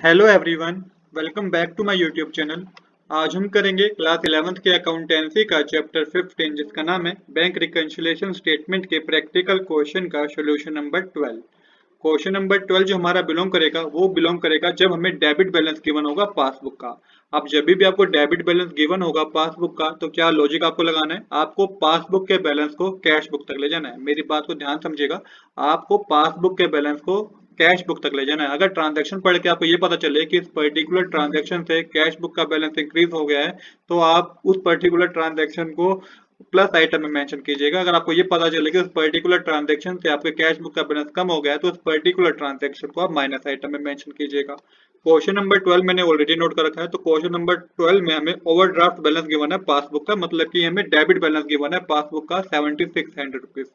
Hello everyone, welcome back to my YouTube channel. आज हम करेंगे क्लास 11th के अकाउंटेंसी का चैप्टर 15 जिसका नाम है बैंक रिकन्सिलिएशन स्टेटमेंट के प्रैक्टिकल क्वेश्चन का सॉल्यूशन नंबर 12। क्वेश्चन नंबर 12 जो हमारा बिलोंग करेगा वो बिलोंग करेगा जब हमें डेबिट बैलेंस गिवन होगा पासबुक का। अब जब भी आपको डेबिट बैलेंस गिवन होगा पासबुक का तो क्या लॉजिक आपको लगाना है, आपको पासबुक के बैलेंस को कैश बुक तक ले जाना है। मेरी बात को ध्यान समझिएगा, आपको पासबुक के बैलेंस को कैश बुक तक ले जाना है। अगर ट्रांजैक्शन पढ़ के आपको ये पता चले कि इस पर्टिकुलर ट्रांजैक्शन से कैश बुक का बैलेंस इंक्रीज हो गया है तो आप उस पर्टिकुलर ट्रांजैक्शन को प्लस आइटम में मेंशन कीजिएगा। अगर आपको ये पता चले कि उस पर्टिकुलर ट्रांजैक्शन से आपके कैश बुक का बैलेंस कम हो गया है तो उस पर्टिकुलर ट्रांजैक्शन को आप माइनस आइटम में मेंशन कीजिएगा। क्वेश्चन नंबर 12 मैंने ऑलरेडी नोट कर रखा है। तो क्वेश्चन नंबर 12 में हमें ओवरड्राफ्ट बैलेंस गिवन है पासबुक का, मतलब कि हमें डेबिट बैलेंस गिवन है पासबुक का 7600 रुपीज।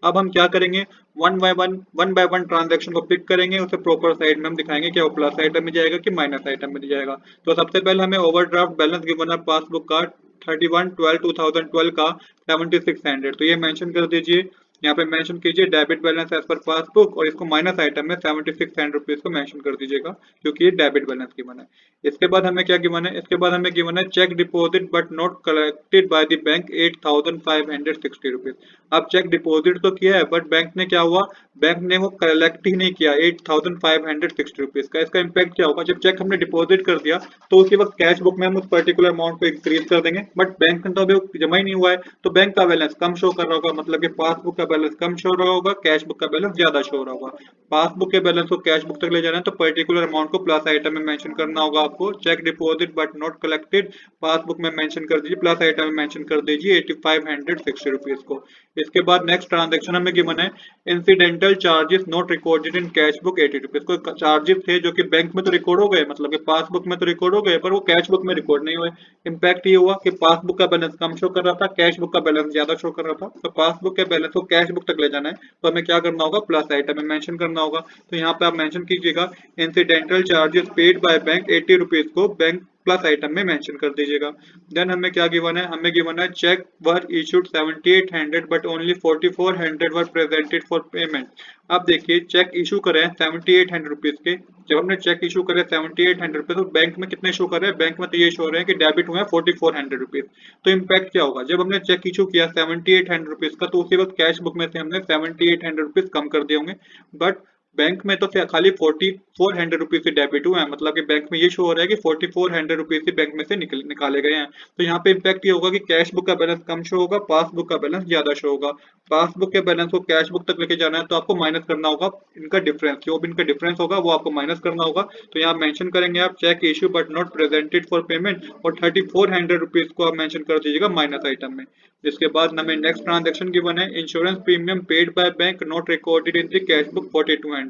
अब हम क्या करेंगे, वन बाय वन ट्रांजैक्शन को पिक करेंगे, उसे प्रॉपर साइड में हम दिखाएंगे क्या वो प्लस आइटम में जाएगा कि माइनस आइटम में जाएगा। तो सबसे पहले हमें ओवरड्राफ्ट बैलेंस गिवन है पासबुक का 31/12/2012 का 7600, तो ये मेंशन कर दीजिए। यहाँ पे मेंशन कीजिए debit balance as per passbook और इसको माइनस आइटम में 7600 रुपीज को मेंशन कर दीजिएगा क्योंकि ये डेबिट बैलेंस गिवन है। इसके बाद हमें क्या गिवन है, इसके बाद हमें गिवन है cheque deposit but not collected by the bank 8560 rupees. अब चेक डिपॉजिट तो किया है बट बैंक ने क्या हुआ, बैंक ने वो कलेक्ट ही नहीं किया 8560 रुपीज का। इसका इम्पैक्ट क्या होगा, जब चेक हमने डिपॉजिट कर दिया तो उसी वक्त कैश बुक में हम उस पर्टिकुलर अमाउंट को इंक्रीज कर देंगे, बट बैंक ने तो अभी जमा ही नहीं हुआ है तो बैंक का बैलेंस कम शो कर रहा होगा, मतलब कि पासबुक का बैलेंस कम शो हो रहा होगा, कैश बुक का बैलेंस ज्यादा शो हो रहा होगा। पासबुक के बैलेंस को कैश बुक तक ले जाना है तो पर्टिकुलर अमाउंट को प्लस आइटम में मेंशन करना होगा आपको। Cheque deposit but not collected passbook में मेंशन कर दीजिए, प्लस आइटम में मेंशन कर दीजिए 8560 रुपीज को। इसके बाद नेक्स्ट ट्रांजेक्शन हमें गिवन है incidental charges not recorded in cash book 80 rupees. कोई चार्जेस थे जो कि बैंक में तो रिकॉर्ड हो गए, मतलब कि पासबुक में तो रिकॉर्ड हो गए पर वो कैश बुक में रिकॉर्ड नहीं हुए। इम्पैक्ट ये हुआ कि पासबुक का बैलेंस कम शो कर रहा था, कैश बुक का बैलेंस ज्यादा शो कर रहा था। तो पासबुक के बैलेंस को कैश बुक तक ले जाना है तो हमें क्या करना होगा, प्लस आइटम में मेंशन करना होगा। तो यहाँ पे आप मेंशन कीजिएगा incidental charges paid by bank 80 rupees को बैंक प्लस आइटम में मेंशन कर दीजिएगा। देन हमें क्या गिवन है, हमें गिवन है cheque were issued 7800 but only 4400 were presented for payment. अब देखिए चेक इशू करे 7800 रुपीज के, जब हमने चेक इशू करे 7800 रुपीज तो बैंक में कितने शो कर रहे हैं, बैंक में तो ये शो रहे हैं कि डेबिट हुए हैं 4400 रुपीज। तो इम्पैक्ट क्या होगा, जब हमने चेक इशू किया 7800 रुपीज का तो उसी वक्त कैश बुक में से हमने 7800 रुपीज कम कर दिए होंगे, बट बैंक में तो खाली 4400 रुपीज से डेबिट हुए हैं, मतलब कि बैंक में ये शो हो रहा है कि 4400 रुपीज से बैंक में से निकाले गए हैं। तो यहाँ पे इम्पैक्ट ये होगा कि कैश बुक का बैलेंस कम शो होगा, पासबुक का बैलेंस ज्यादा शो होगा। पासबुक के बैलेंस को कैश बुक तक लेके जाना है तो आपको माइनस करना होगा इनका डिफरेंस, जो भी इनका डिफरेंस होगा वो आपको माइनस करना होगा। तो यहाँ मेंशन करेंगे आप cheque issue but not presented for payment और 3400 रुपीज को आप मेंशन कर दीजिएगा माइनस आइटम में। इसके बाद हमें नेक्स्ट ट्रांजेक्शन गिवन है insurance premium paid by bank not recorded in the cash book 4200।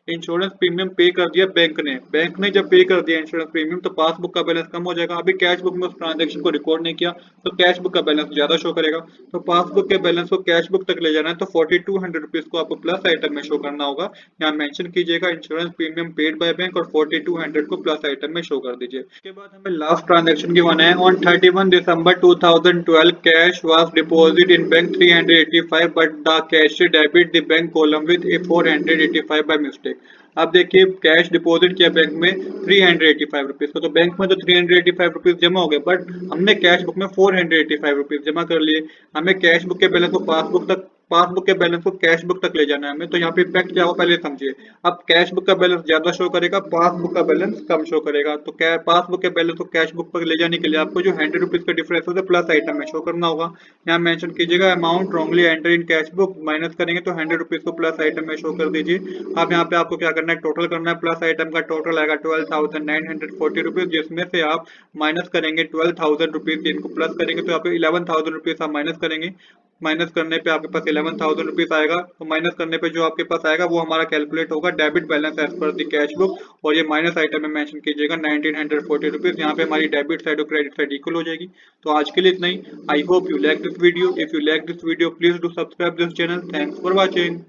Insurance premium पे कर दिया बैंक ने जब पे कर दिया इंश्योरेंस प्रीमियम तो पासबुक का बैलेंस कम हो जाएगा। अभी कैश बुक में उस ट्रांजेक्शन को रिकॉर्ड नहीं किया तो कैश बुक का बैलेंस ज्यादा शो करेगा। तो पासबुक के बैलेंस को कैश बुक तक ले जाना है तो 4200 रुपीज को आपको प्लस आइटम में शो करना होगा। यहाँ मेंशन कीजिएगा insurance premium paid by bank और 4200 को प्लस आइटम में शो कर दीजिए। इसके बाद हमें लास्ट ट्रांजेक्शन गिवन है on 31 December 2012 cash was deposited in bank 385 but the cashier debit the bank column with a 485 by mistake। अब देखिए कैश डिपॉजिट किया बैंक में 385 रुपीज को, तो बैंक में तो 385 रुपीज जमा हो गए बट हमने कैश बुक में 485 रुपीज जमा कर लिए। हमें कैश बुक के बैलेंस को पासबुक के बैलेंस को कैश बुक तक ले जाना है हमें। तो यहाँ पे इम्पैक्ट क्या होगा पहले समझिए। अब कैश बुक का बैलेंस ज्यादा शो करेगा, पासबुक का बैलेंस कम शो करेगा। तो पासबुक के बैलेंस को कैश बुक पर ले जाने के लिए आपको जो 100 रुपीज का डिफरेंस है प्लस आइटम में शो करना होगा। यहाँ मेंशन कीजिएगा amount wrongly enter in cash book, minus करेंगे तो 100 रुपीज को प्लस आइटम में शो कर दीजिए। अब यहाँ पे आपको क्या करना है, टोटल करना है। प्लस आइटम का टोटल आएगा 12,940 रुपीज, जिसमें से आप माइनस करेंगे 12,000 रुपीज, इनको प्लस करेंगे तो यहाँ पे 11,000 रुपीज आप माइनस करेंगे। माइनस करने पे आपके पास 11,000 रुपीज आएगा। तो माइनस करने पे जो आपके पास आएगा वो हमारा कैलकुलेट होगा debit balance as per the cash book, और ये माइनस आइटम में मेंशन कीजिएगा 1940 रुपीज। यहाँ पे हमारी डेबिट साइड और क्रेडिट साइड इक्वल हो जाएगी। तो आज के लिए इतना ही। I hope you like this video. If you like this video please do subscribe this channel. Thanks for watching.